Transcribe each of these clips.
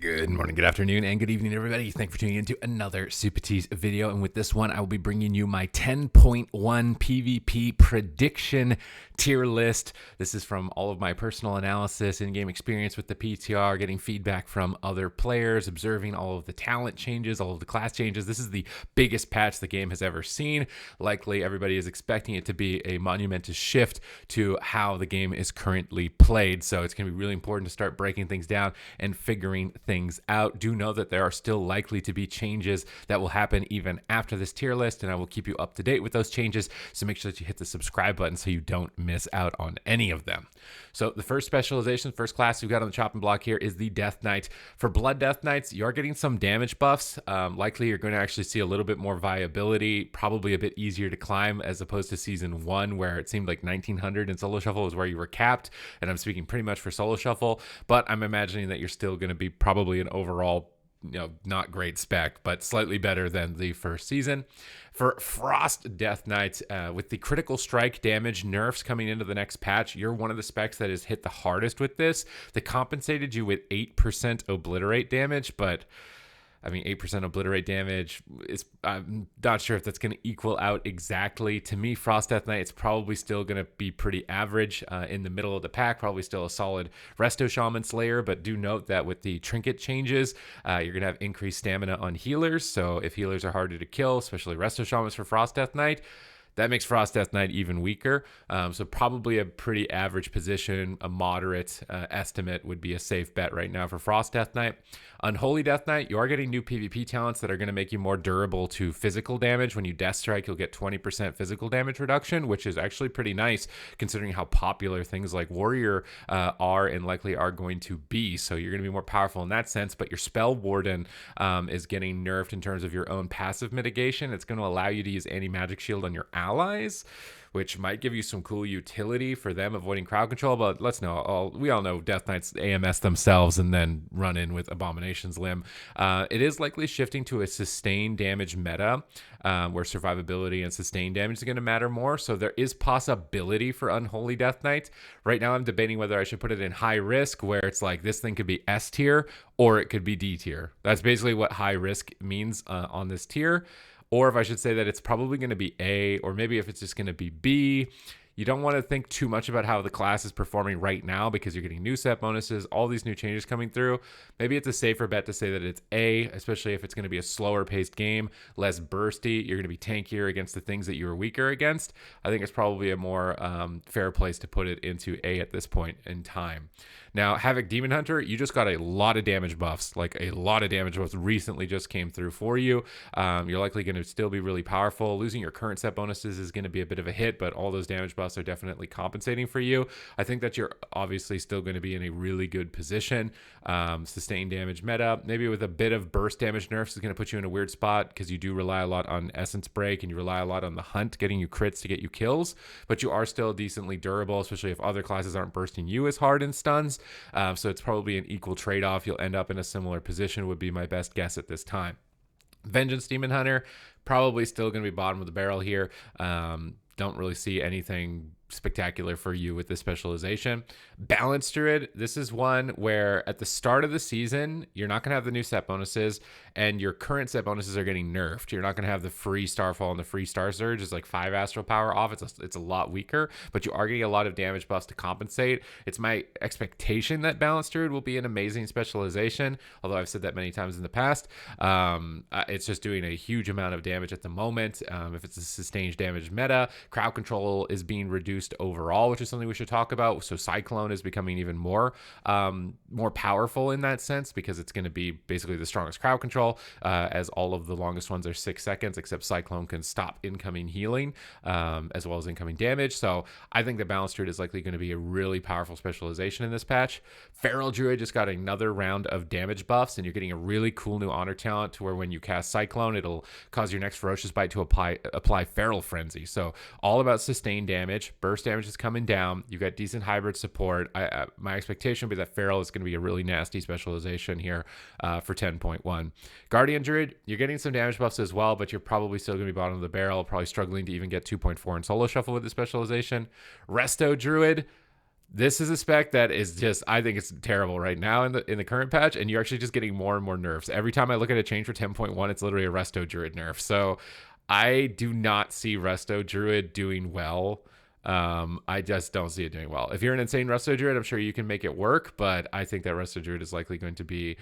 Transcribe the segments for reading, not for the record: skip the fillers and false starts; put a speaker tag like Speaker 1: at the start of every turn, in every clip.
Speaker 1: Good morning, good afternoon, and good evening, everybody. Thanks for tuning in to another Supatease video. And with this one, I will be bringing you my 10.1 PvP prediction tier list. This is from all of my personal analysis, in-game experience with the PTR, getting feedback from other players, observing all of the talent changes, all of the class changes. This is the biggest patch the game has ever seen. Likely, everybody is expecting it to be a monumentous shift to how the game is currently played. So it's going to be really important to start breaking things down and figuring things out. Do know that there are still likely to be changes that will happen even after this tier list, and I will keep you up to date with those changes. So make sure that you hit the subscribe button so you don't miss out on any of them. So the first specialization, first class we've got on the chopping block here is the Death Knight. For Blood Death Knights, you're getting some damage buffs. Likely you're going to actually see a little bit more viability, probably a bit easier to climb as opposed to season 1, where it seemed like 1900 in solo shuffle was where you were capped, and I'm speaking pretty much for solo shuffle, but I'm imagining that you're still going to be probably an overall, not great spec, but slightly better than the first season. For Frost Death Knights, with the critical strike damage nerfs coming into the next patch, you're one of the specs that is hit the hardest with this. They compensated you with 8% obliterate damage, but I mean, 8% obliterate damage is, I'm not sure if that's going to equal out exactly. To me, Frost Death Knight, it's probably still going to be pretty average in the middle of the pack, probably still a solid Resto Shaman Slayer, but do note that with the trinket changes, you're going to have increased stamina on healers. So if healers are harder to kill, especially Resto Shamans for Frost Death Knight, that makes Frost Death Knight even weaker. So probably a pretty average position. A moderate estimate would be a safe bet right now for Frost Death Knight. Unholy Death Knight, you are getting new PvP talents that are going to make you more durable to physical damage. When you Death Strike, you'll get 20% physical damage reduction, which is actually pretty nice considering how popular things like Warrior are and likely are going to be. So you're going to be more powerful in that sense, but your Spell Warden is getting nerfed in terms of your own passive mitigation. It's going to allow you to use Anti-Magic Shield on your allies, which might give you some cool utility for them avoiding crowd control. But we all know Death Knights AMS themselves and then run in with Abomination's Limb. It is likely shifting to a sustained damage meta, where survivability and sustained damage is going to matter more. So there is possibility for Unholy Death Knight. Right now I'm debating whether I should put it in high risk, where it's like this thing could be S tier or it could be D tier. That's basically what high risk means on this tier. Or if I should say that it's probably going to be A, or maybe if it's just going to be B. You don't want to think too much about how the class is performing right now because you're getting new set bonuses, all these new changes coming through. Maybe it's a safer bet to say that it's A, especially if it's going to be a slower paced game, less bursty. You're going to be tankier against the things that you were weaker against. I think it's probably a more fair place to put it into A at this point in time. Now, Havoc Demon Hunter, you just got a lot of damage buffs, like a lot of damage buffs recently just came through for you. You're likely going to still be really powerful. Losing your current set bonuses is going to be a bit of a hit, but all those damage buffs are definitely compensating for you. I think that you're obviously still going to be in a really good position. Sustained damage meta, maybe with a bit of burst damage nerfs, is going to put you in a weird spot because you do rely a lot on Essence Break and you rely a lot on the hunt getting you crits to get you kills, but you are still decently durable, especially if other classes aren't bursting you as hard in stuns. So it's probably an equal trade-off. You'll end up in a similar position would be my best guess at this time. Vengeance Demon Hunter, probably still going to be bottom of the barrel here. Don't really see anything spectacular for you with this specialization. Balanced Druid, this is one where at the start of the season, you're not going to have the new set bonuses, and your current set bonuses are getting nerfed. You're not going to have the free Starfall and the free Star Surge. It's like 5 Astral Power off. It's a lot weaker, but you are getting a lot of damage buffs to compensate. It's my expectation that Balanced Druid will be an amazing specialization, although I've said that many times in the past. It's just doing a huge amount of damage at the moment. If it's a sustained damage meta, crowd control is being reduced overall, which is something we should talk about. So Cyclone is becoming even more powerful in that sense because it's going to be basically the strongest crowd control, as all of the longest ones are 6 seconds, except Cyclone can stop incoming healing as well as incoming damage. So I think the Balanced Druid is likely going to be a really powerful specialization in this patch. Feral Druid just got another round of damage buffs, and you're getting a really cool new honor talent to where when you cast Cyclone, it'll cause your next Ferocious Bite to apply Feral Frenzy. So all about sustained damage. Burst damage is coming down. You've got decent hybrid support. My expectation would be that Feral is going to be a really nasty specialization here for 10.1. Guardian Druid, you're getting some damage buffs as well, but you're probably still going to be bottom of the barrel, probably struggling to even get 2.4 in solo shuffle with the specialization. Resto Druid, This is a spec that is just, I think it's terrible right now in the current patch, and you're actually just getting more and more nerfs. Every time I look at a change for 10.1, it's literally a Resto Druid nerf. So I do not see Resto Druid doing well. I just don't see it doing well. If you're an insane Resto Druid, I'm sure you can make it work, but I think that Resto Druid is likely going to be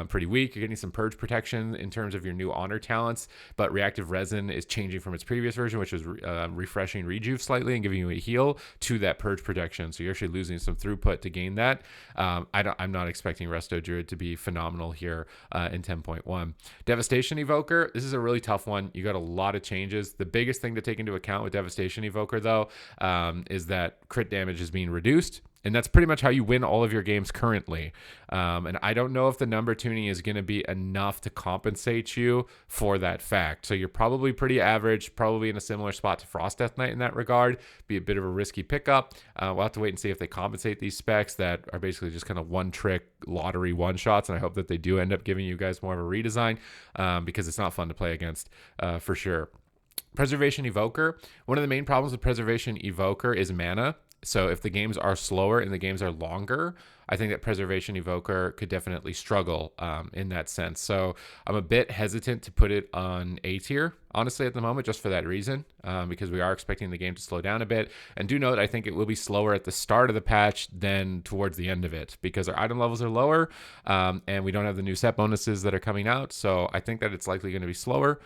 Speaker 1: pretty weak. You're getting some purge protection in terms of your new honor talents, but reactive resin is changing from its previous version, which was refreshing rejuve slightly and giving you a heal, to that purge protection. So you're actually losing some throughput to gain that. I'm not expecting Resto Druid to be phenomenal here in 10.1. Devastation Evoker, this is a really tough one. You got a lot of changes. The biggest thing to take into account with Devastation Evoker, though, is that crit damage is being reduced. And that's pretty much how you win all of your games currently. And I don't know if the number tuning is going to be enough to compensate you for that fact. So you're probably pretty average, probably in a similar spot to Frost Death Knight in that regard. Be a bit of a risky pickup. We'll have to wait and see if they compensate these specs that are basically just kind of one-trick lottery one-shots. And I hope that they do end up giving you guys more of a redesign because it's not fun to play against for sure. Preservation Evoker. One of the main problems with Preservation Evoker is mana. So if the games are slower and the games are longer, I think that Preservation Evoker could definitely struggle in that sense. So I'm a bit hesitant to put it on A tier, honestly, at the moment, just for that reason, because we are expecting the game to slow down a bit. And do note, I think it will be slower at the start of the patch than towards the end of it, because our item levels are lower and we don't have the new set bonuses that are coming out. So I think that it's likely going to be slower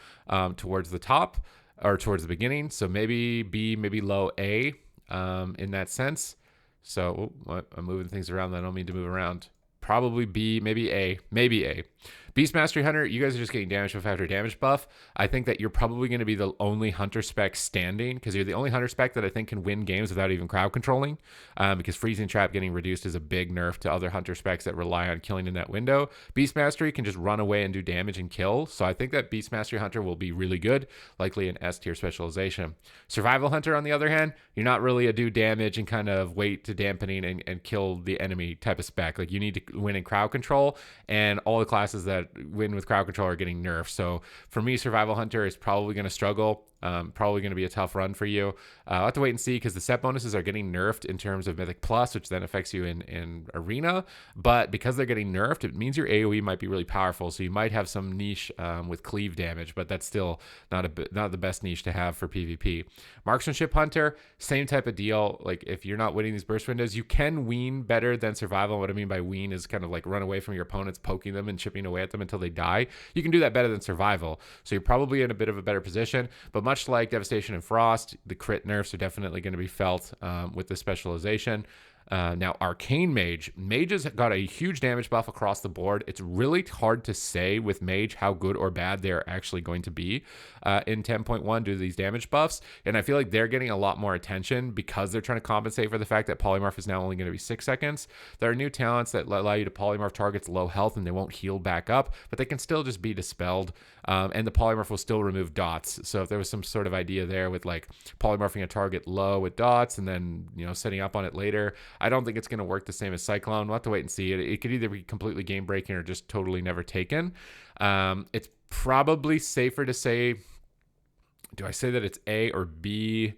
Speaker 1: towards the top or towards the beginning. So maybe B, maybe low A. In that sense. So I'm moving things around that I don't mean to move around. Probably B, maybe A, maybe A. Beast Mastery Hunter, you guys are just getting damage buff after damage buff. I think that you're probably going to be the only Hunter spec standing, because you're the only Hunter spec that I think can win games without even crowd controlling, because Freezing Trap getting reduced is a big nerf to other Hunter specs that rely on killing in that window. Beast Mastery can just run away and do damage and kill, so I think that Beast Mastery Hunter will be really good, likely an S tier specialization. Survival Hunter, on the other hand, you're not really a do damage and kind of wait to dampening and kill the enemy type of spec. Like, you need to win in crowd control, and all the classes that win with crowd control are getting nerfed. So for me, Survival Hunter is probably going to struggle. Probably going to be a tough run for you. I'll have to wait and see, because the set bonuses are getting nerfed in terms of Mythic Plus, which then affects you in Arena. But because they're getting nerfed, it means your AoE might be really powerful. So you might have some niche with cleave damage, but that's still not the best niche to have for PvP. Marksmanship Hunter, same type of deal. Like, if you're not winning these burst windows, you can wean better than Survival. What I mean by wean is kind of like run away from your opponents, poking them and chipping away at them until they die. You can do that better than Survival. So you're probably in a bit of a better position. But much like Devastation and Frost, the crit nerfs are definitely going to be felt with the specialization. Now, Arcane Mage. Mage has got a huge damage buff across the board. It's really hard to say with Mage how good or bad they're actually going to be in 10.1 due to these damage buffs. And I feel like they're getting a lot more attention because they're trying to compensate for the fact that Polymorph is now only going to be 6 seconds. There are new talents that allow you to Polymorph targets low health and they won't heal back up, but they can still just be dispelled. And the Polymorph will still remove dots. So if there was some sort of idea there with like polymorphing a target low with dots and then, setting up on it later, I don't think it's going to work the same as Cyclone. We'll have to wait and see. It could either be completely game breaking or just totally never taken. It's probably safer to say, do I say that it's A or B?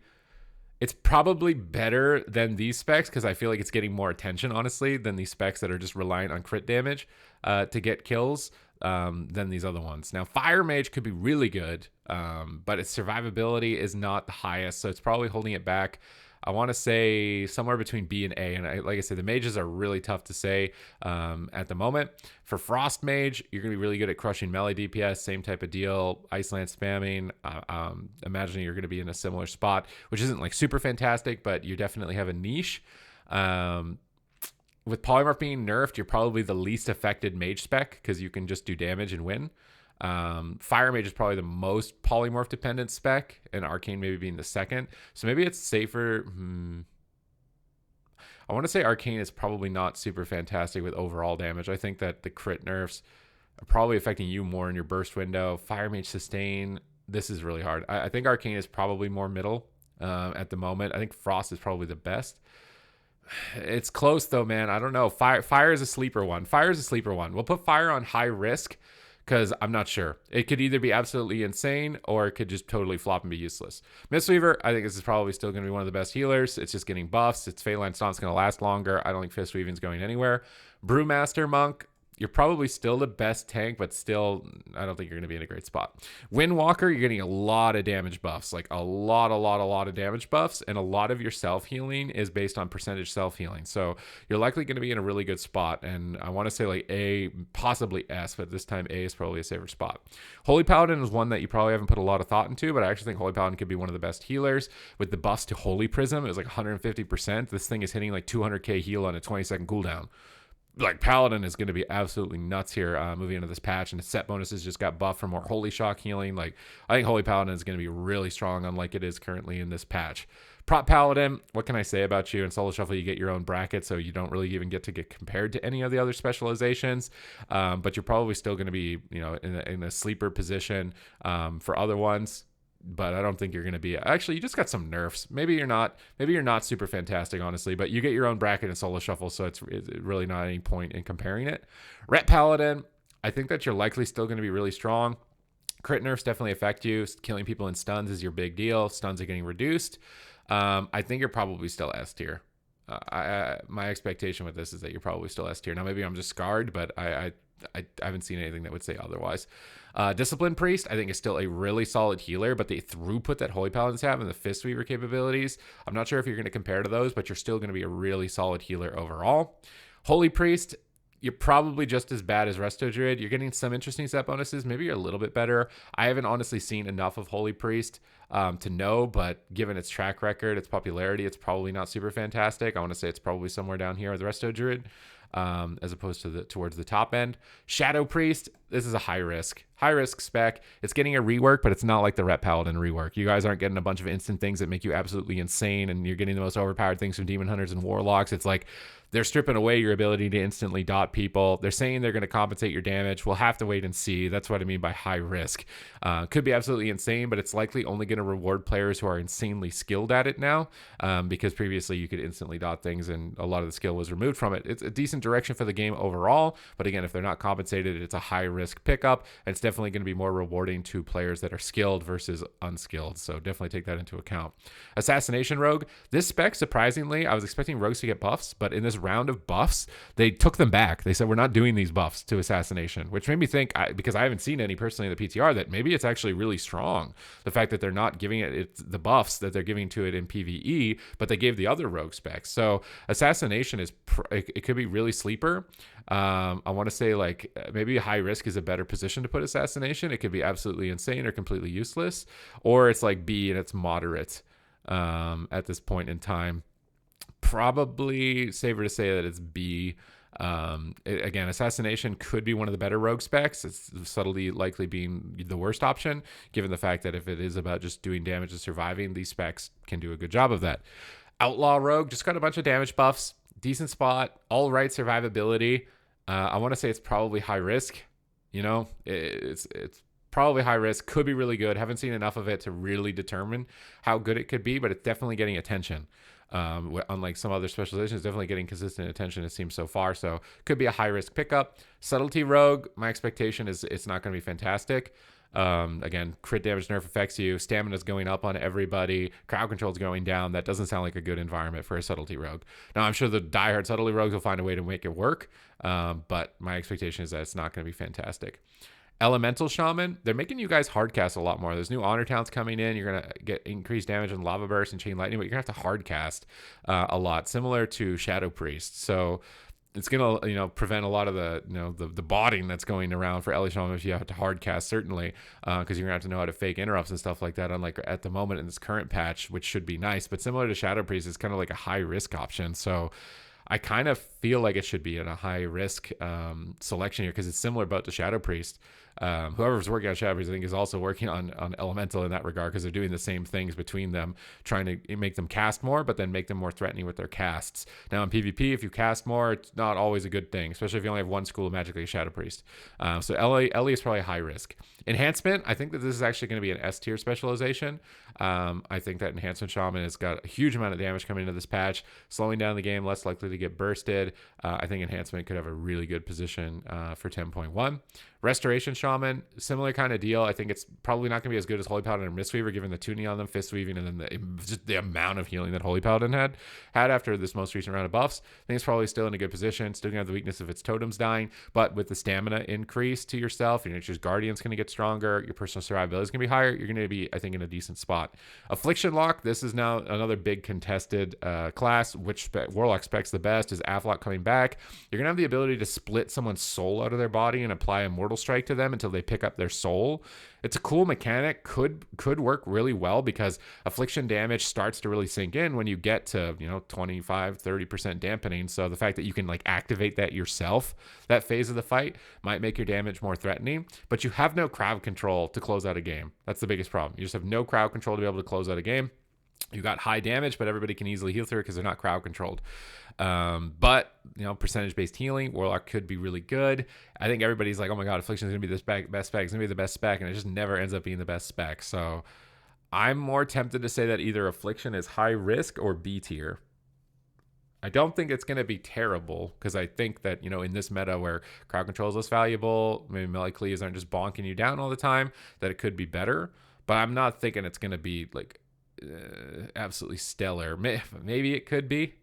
Speaker 1: It's probably better than these specs, because I feel like it's getting more attention, honestly, than these specs that are just relying on crit damage to get kills than these other ones. Now, Fire Mage could be really good, but its survivability is not the highest, so it's probably holding it back. I want to say somewhere between B and A. And like I said, the mages are really tough to say at the moment. For Frost Mage, you're going to be really good at crushing melee DPS, same type of deal. Iceland spamming. Imagining you're going to be in a similar spot, which isn't like super fantastic, but you definitely have a niche. With Polymorph being nerfed, you're probably the least affected mage spec, because you can just do damage and win. Fire Mage is probably the most polymorph dependent spec, and Arcane maybe being the second. So maybe it's safer. I want to say Arcane is probably not super fantastic with overall damage. I think that the crit nerfs are probably affecting you more in your burst window. Fire Mage sustain, this is really hard. I think Arcane is probably more middle at the moment. I think Frost is probably the best. It's close though, man. I don't know. Fire is a sleeper one. We'll put Fire on high risk, because I'm not sure. It could either be absolutely insane or it could just totally flop and be useless. Mistweaver, I think this is probably still going to be one of the best healers. It's just getting buffs. Its Phalanx Stomp's going to last longer. I don't think Fist Weaving's going anywhere. Brewmaster Monk, you're probably still the best tank, but still, I don't think you're going to be in a great spot. Windwalker, you're getting a lot of damage buffs, like a lot of damage buffs, and a lot of your self-healing is based on percentage self-healing. So you're likely going to be in a really good spot, and I want to say like A, possibly S, but this time A is probably a safer spot. Holy Paladin is one that you probably haven't put a lot of thought into, but I actually think Holy Paladin could be one of the best healers. With the buffs to Holy Prism, it was like 150%. This thing is hitting like 200k heal on a 20-second cooldown. Like Paladin is going to be absolutely nuts here moving into this patch, and the set bonuses just got buffed for more Holy Shock healing. Like I think Holy Paladin is going to be really strong, unlike it is currently in this patch. Prop Paladin, what can I say about you? In Solo Shuffle, you get your own bracket, so you don't really even get compared to any of the other specializations. But you're probably still going to be, in a sleeper position for other ones. But I don't think you're going to be. Actually, you just got some nerfs. Maybe you're not super fantastic, honestly, but you get your own bracket in Solo Shuffle, so it's really not any point in comparing it. Ret Paladin, I think that you're likely still going to be really strong. Crit nerfs definitely affect you. Killing people in stuns is your big deal. Stuns are getting reduced. I think you're probably still S tier. My expectation with this is that you're probably still S tier. Now, maybe I'm just scarred, but I haven't seen anything that would say otherwise. Discipline Priest, I think, is still a really solid healer, but the throughput that Holy Paladins have and the Fist Weaver capabilities, I'm not sure if you're going to compare to those, but you're still going to be a really solid healer overall. Holy Priest, you're probably just as bad as Resto Druid. You're getting some interesting set bonuses. Maybe you're a little bit better. I haven't honestly seen enough of Holy Priest to know, but given its track record, its popularity, it's probably not super fantastic. I want to say it's probably somewhere down here with Resto Druid. As opposed to towards the top end. Shadow Priest, this is a high risk spec. It's getting a rework, but it's not like the Ret Paladin rework. You guys aren't getting a bunch of instant things that make you absolutely insane, and you're getting the most overpowered things from Demon Hunters and Warlocks. It's like they're stripping away your ability to instantly dot people. They're saying they're going to compensate your damage. We'll have to wait and see. That's what I mean by high risk. Could be absolutely insane, but it's likely only going to reward players who are insanely skilled at it now, because previously you could instantly dot things and a lot of the skill was removed from it. It's a decent direction for the game overall, but again, if they're not compensated, it's a high risk pickup, and it's definitely going to be more rewarding to players that are skilled versus unskilled. So definitely take that into account. Assassination Rogue, this spec, surprisingly, I was expecting rogues to get buffs, but in this round of buffs, they took them back. They said, we're not doing these buffs to Assassination, which made me think, because I haven't seen any personally in the PTR, that maybe it's actually really strong. The fact that they're not giving it the buffs that they're giving to it in PvE, but they gave the other rogue specs. So Assassination it could be really sleeper. I want to say like maybe high risk is a better position to put Assassination. It could be absolutely insane or completely useless, or it's like B and it's moderate at this point in time. Probably safer to say that it's B. Again, Assassination could be one of the better rogue specs. It's subtlety likely being the worst option, given the fact that if it is about just doing damage and surviving, these specs can do a good job of that. Outlaw Rogue just got a bunch of damage buffs, decent spot, all right survivability. I want to say it's probably high risk. It's probably high risk, could be really good. Haven't seen enough of it to really determine how good it could be, but it's definitely getting attention. Unlike some other specializations, definitely getting consistent attention, it seems so far. So could be a high risk pickup. Subtlety Rogue, my expectation is it's not going to be fantastic. Again, crit damage nerf affects you. Stamina's going up on everybody. Crowd control's going down. That doesn't sound like a good environment for a Subtlety Rogue. Now, I'm sure the diehard Subtlety Rogues will find a way to make it work, but my expectation is that it's not going to be fantastic. Elemental Shaman, they're making you guys hardcast a lot more. There's new honor towns coming in. You're going to get increased damage on Lava Burst and Chain Lightning, but you're going to have to hardcast a lot, similar to Shadow Priest. So it's going to, prevent a lot of the, the botting that's going around for Ele Shaman if you have to hardcast, certainly, because you're going to have to know how to fake interrupts and stuff like that, unlike at the moment in this current patch, which should be nice. But similar to Shadow Priest, it's kind of like a high-risk option. So I kind of feel like it should be in a high-risk selection here, because it's similar about to Shadow Priest. Whoever's working on Shadow Priest, I think, is also working on Elemental in that regard, because they're doing the same things between them, trying to make them cast more, but then make them more threatening with their casts. Now, in PvP, if you cast more, it's not always a good thing, especially if you only have one school of magic like Shadow Priest. So Ellie is probably high risk. Enhancement, I think that this is actually going to be an S tier specialization. I think that Enhancement Shaman has got a huge amount of damage coming into this patch, slowing down the game, less likely to to get bursted. I think Enhancement could have a really good position for 10.1. Restoration Shaman, similar kind of deal. I think it's probably not going to be as good as Holy Paladin or Mistweaver, given the tuning on them, Fist Weaving, and then just the amount of healing that Holy Paladin had after this most recent round of buffs. I think it's probably still in a good position. Still going to have the weakness of its totems dying, but with the stamina increase to yourself, your Nature's Guardian's going to get stronger. Your personal survivability is going to be higher. You're going to be, I think, in a decent spot. Affliction Lock, this is now another big contested class. Which Warlock spec's the best? Is Avlock coming back? You're going to have the ability to split someone's soul out of their body and apply a Mortal Strike to them until they pick up their soul. It's a cool mechanic, could work really well because affliction damage starts to really sink in when you get to 25-30% dampening. So the fact that you can like activate that yourself, that phase of the fight, might make your damage more threatening, but you have no crowd control to close out a game. That's the biggest problem. You just have no crowd control to be able to close out a game. You got high damage, but everybody can easily heal through it because they're not crowd controlled. But percentage-based healing, Warlock could be really good. I think everybody's like, oh my god, Affliction is gonna be this best spec. It's gonna be the best spec, and it just never ends up being the best spec. So I'm more tempted to say that either Affliction is high risk or B tier. I don't think it's going to be terrible because I think that, in this meta where crowd control is less valuable, maybe melee cleaves aren't just bonking you down all the time, that it could be better. But I'm not thinking it's going to be like absolutely stellar. Maybe it could be.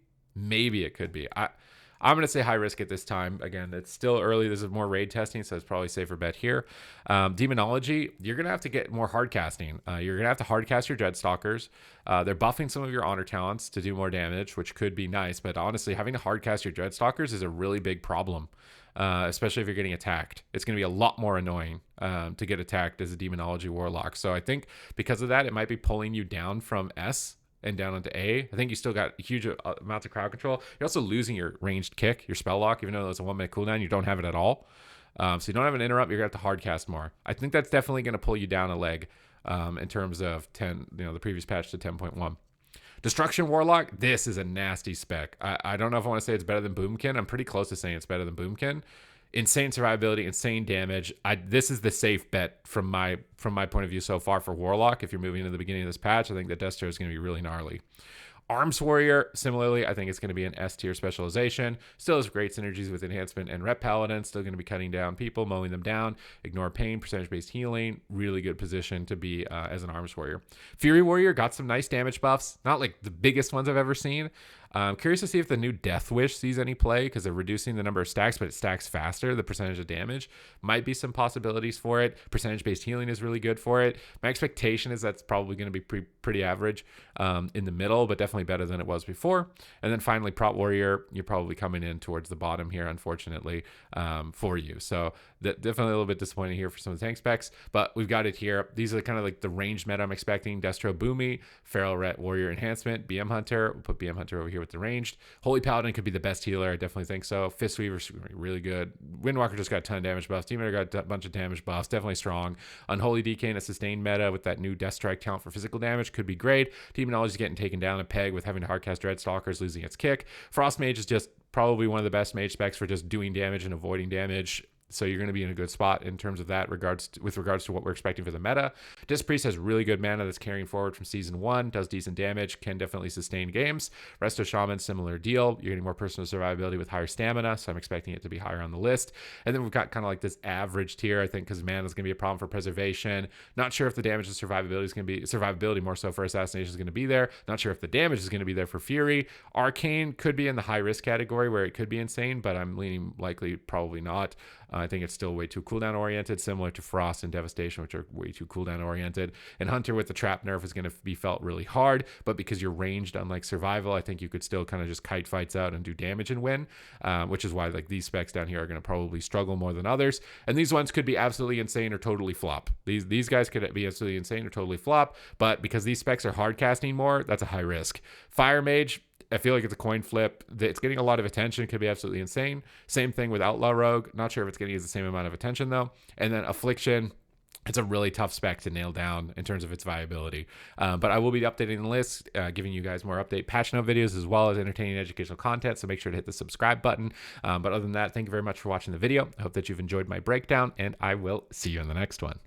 Speaker 1: I'm going to say high risk at this time. Again, it's still early. This is more raid testing, so it's probably a safer bet here. Demonology, you're going to have to get more hard casting. You're going to have to hard cast your Dreadstalkers. They're buffing some of your honor talents to do more damage, which could be nice. But honestly, having to hard cast your Dreadstalkers is a really big problem, especially if you're getting attacked. It's going to be a lot more annoying to get attacked as a Demonology Warlock. So I think because of that, it might be pulling you down from S and down into A. I think you still got huge amounts of crowd control. You're also losing your ranged kick, your spell lock, even though it's a 1 minute cooldown, you don't have it at all. So you don't have an interrupt, you're gonna have to hard cast more. I think that's definitely gonna pull you down a leg in terms of the previous patch to 10.1. Destruction Warlock, this is a nasty spec. I don't know if I want to say it's better than Boomkin. I'm pretty close to saying it's better than Boomkin. Insane survivability, insane damage. This is the safe bet from my point of view so far for Warlock. If you're moving into the beginning of this patch, I think that Death Star is going to be really gnarly. Arms Warrior, similarly, I think it's going to be an S tier specialization. Still has great synergies with Enhancement and Rep Paladin. Still going to be cutting down people, mowing them down, ignore pain, percentage-based healing. Really good position to be as an Arms Warrior. Fury Warrior got some nice damage buffs. Not like the biggest ones I've ever seen. I'm curious to see if the new Death Wish sees any play because they're reducing the number of stacks, but it stacks faster. The percentage of damage might be some possibilities for it. Percentage-based healing is really good for it. My expectation is that's probably going to be pretty average in the middle, but definitely better than it was before. And then finally, Prot Warrior, you're probably coming in towards the bottom here, unfortunately, for you. So definitely a little bit disappointing here for some of the tank specs, but we've got it here. These are kind of like the ranged meta I'm expecting. Destro Boomy, Feral Ret Warrior Enhancement, BM Hunter. We'll put BM Hunter over here with the ranged. Holy Paladin could be the best healer. I definitely think so. Fist Weaver's really good. Windwalker just got a ton of damage buffs. Demon Hunter got a bunch of damage buffs. Definitely strong. Unholy DK in a sustained meta with that new Death Strike count for physical damage could be great. Demonology is getting taken down a peg with having to hardcast Dreadstalkers, losing its kick. Frost Mage is just probably one of the best mage specs for just doing damage and avoiding damage. So you're going to be in a good spot in terms of that with regards to what we're expecting for the meta. Disc Priest has really good mana that's carrying forward from season 1, does decent damage, can definitely sustain games. Resto Shaman, similar deal. You're getting more personal survivability with higher stamina, so I'm expecting it to be higher on the list. And then we've got kind of like this average tier, I think, because mana is going to be a problem for preservation. Not sure if the damage and survivability is going to be survivability more so for assassination is going to be there. Not sure if the damage is going to be there for Fury. Arcane could be in the high risk category where it could be insane, but I'm leaning likely probably not. I think it's still way too cooldown oriented, similar to Frost and Devastation, which are way too cooldown oriented. And Hunter with the trap nerf is going to be felt really hard, but because you're ranged, unlike Survival, I think you could still kind of just kite fights out and do damage and win, which is why like these specs down here are going to probably struggle more than others. And these ones could be absolutely insane or totally flop. These guys could be absolutely insane or totally flop, but because these specs are hard casting more, that's a high risk. Fire Mage, I feel like it's a coin flip. It's getting a lot of attention. It could be absolutely insane. Same thing with Outlaw Rogue. Not sure if it's getting the same amount of attention, though. And then Affliction, it's a really tough spec to nail down in terms of its viability. But I will be updating the list, giving you guys more update patch note videos as well as entertaining educational content. So make sure to hit the subscribe button. But other than that, thank you very much for watching the video. I hope that you've enjoyed my breakdown, and I will see you in the next one.